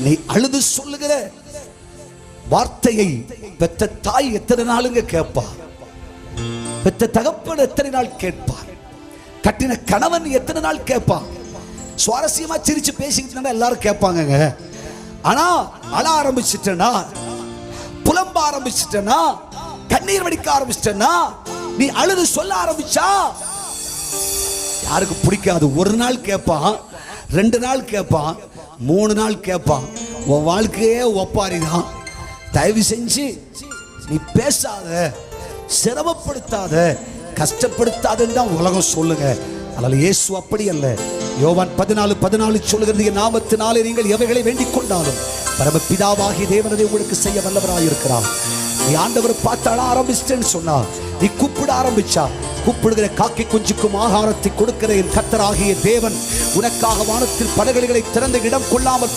நீ அழுது சொல்லுகிற வார்த்தையை பெற்ற தாய் எத்தனை நாளுங்க கேட்பா? பெற்ற தகப்பன் எத்தனை நாள் கேட்பார்? கட்டின கணவன் எத்தனை நாள் கேட்பான்? சுவாரஸ்யமா சிரிச்சு பேசிக்கிட்டு எல்லாரும் கேட்பாங்க. ஆனா அழ ஆரம்பிச்சிட்டனா, புலம்ப ஆரம்பிச்சிட்டனா, கண்ணீர் வடிக்க ஆரம்பிச்சிட்டனா, நீ அழுது சொல்ல ஆரம்பிச்சா யாருக்கு பிடிக்காது? ஒரு நாள் கேட்பான், 2 நாள் கேட்பான், 3 நாள் கேட்பான். உன் வாழ்க்கையே ஒப்பாரிதான். தயவு செஞ்சு நீ பேசாத, சிரமப்படுத்தாத, கஷ்டப்படுத்தாதுன்னு தான் உலகம் சொல்லுங்க. அதனால இயேசு அப்படி அல்ல. யோவான் 14:14 சொல்லுகிறது, என் நாமத்தினாலே நீங்கள் எவைகளை வேண்டிக் கொண்டாலும் பரமபிதாவாகிய தேவனே உங்களுக்கு செய்ய வல்லவராயிருக்கிறார். நீ ஆண்டவர் பார்த்து அழ ஆரம்பிச்சிட்டேன்னு சொன்னா, நீ கூப்பிட ஆரம்பிச்சா, கூப்பிடுகிற காக்கை குஞ்சுக்கும் ஆகாரத்தை கொடுக்கிற என் கர்த்தராகிய தேவன் உனக்காக வானத்தில் பலகணிகளை திறந்த இடம் கொள்ளாமல்